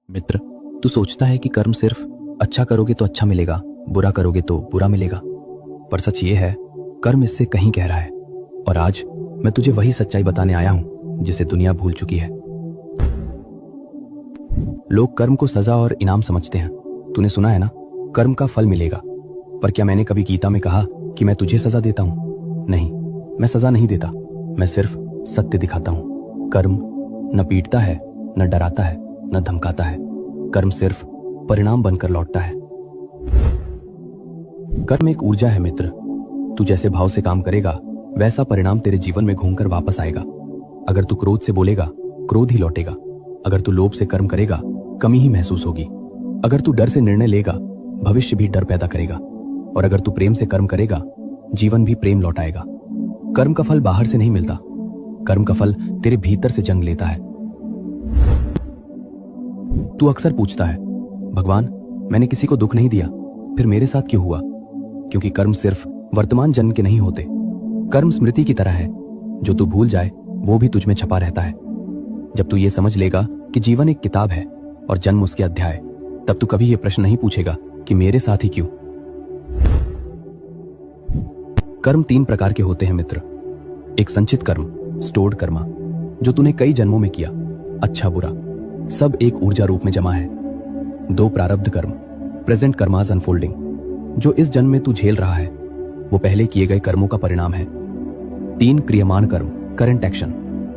मित्र, तू सोचता है कि कर्म सिर्फ अच्छा करोगे तो अच्छा मिलेगा, बुरा करोगे तो बुरा मिलेगा। पर सच ये है, कर्म इससे कहीं गहरा है। और आज मैं तुझे वही सच्चाई बताने आया हूं जिसे दुनिया भूल चुकी है। लोग कर्म को सजा और इनाम समझते हैं। तूने सुना है ना, कर्म का फल मिलेगा। पर क्या मैंने कभी गीता में कहा कि मैं तुझे सजा देता हूं? नहीं, मैं सजा नहीं देता, मैं सिर्फ सत्य दिखाता हूं। कर्म न पीटता है, न डराता है, न धमकाता है। कर्म सिर्फ परिणाम बनकर लौटता है। कर्म एक ऊर्जा है मित्र। तू जैसे भाव से काम करेगा, वैसा परिणाम तेरे जीवन में घूमकर वापस आएगा। अगर तू क्रोध से बोलेगा, क्रोध ही लौटेगा। अगर तू लोभ से कर्म करेगा, कमी ही महसूस होगी। अगर तू डर से निर्णय लेगा, भविष्य भी डर पैदा करेगा। और अगर तू प्रेम से कर्म करेगा, जीवन भी प्रेम लौटाएगा। कर्म का फल बाहर से नहीं मिलता, कर्म का फल तेरे भीतर से जन्म लेता है। तू अक्सर पूछता है, भगवान, मैंने किसी को दुख नहीं दिया, फिर मेरे साथ क्यों हुआ? क्योंकि कर्म सिर्फ वर्तमान जन्म के नहीं होते। कर्म स्मृति की तरह है, जो तू भूल जाए वो भी तुझ में छपा रहता है। जब तू ये समझ लेगा कि जीवन एक किताब है और जन्म उसके अध्याय, तब तू कभी ये प्रश्न नहीं पूछेगा कि मेरे साथ ही क्यों। कर्म 3 प्रकार के होते हैं मित्र। एक संचित कर्म, स्टोर्ड कर्मा, जो तूने कई जन्मों में किया, अच्छा बुरा सब एक ऊर्जा रूप में जमा है। 2 प्रारब्ध कर्म, प्रेजेंट कर्मास अनफोल्डिंग, जो इस जन्म में तू झेल रहा है, वो पहले किए गए कर्मों का परिणाम है। 3 क्रियमान कर्म, करंट एक्शन,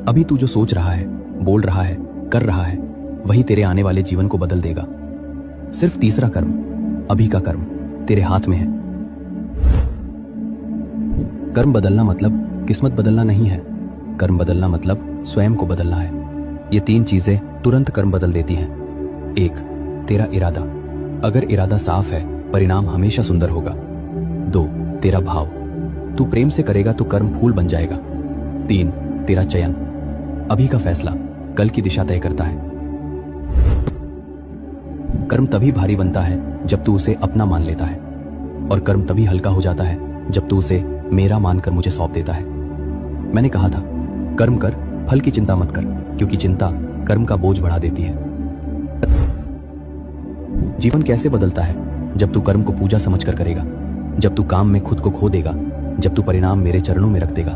अभी तू जो सोच रहा है, बोल रहा है, कर रहा है, वही तेरे आने वाले जीवन को बदल देगा। सिर्फ तीसरा कर्म, अभी का कर्म, तेरे हाथ में है। कर्म बदलना मतलब किस्मत बदलना नहीं है। कर्म बदलना मतलब स्वयं को बदलना है। ये 3 चीजें तुरंत कर्म बदल देती हैं। 1, तेरा इरादा। अगर इरादा साफ है, परिणाम हमेशा सुंदर होगा। 2, तेरा भाव। तू प्रेम से करेगा तो कर्म फूल बन जाएगा। 3, तेरा चयन। अभी का फैसला कल की दिशा तय करता है। कर्म तभी भारी बनता है जब तू उसे अपना मान लेता है, और कर्म तभी हल्का हो जाता है जब तू उसे मेरा मानकर मुझे सौंप देता है। मैंने कहा था, कर्म कर, फल की चिंता मत कर, क्योंकि चिंता कर्म का बोझ बढ़ा देती है। जीवन कैसे बदलता है? जब तू कर्म को पूजा समझकर करेगा, जब तू काम में खुद को खो देगा, जब तू परिणाम मेरे चरणों में रख देगा।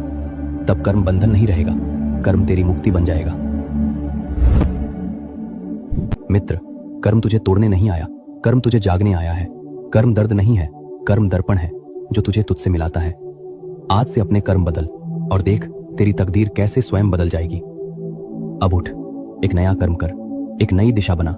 तब कर्म बंधन नहीं रहेगा, कर्म तेरी मुक्ति बन जाएगा। मित्र, कर्म तुझे तोड़ने नहीं आया, कर्म तुझे जागने आया है। कर्म दर्द नहीं है, कर्म दर्पण है, जो तुझे तुझसे मिलाता है। आज से अपने कर्म बदल और देख तेरी तकदीर कैसे स्वयं बदल जाएगी। अब उठ, एक नया कर्म कर, एक नई दिशा बना,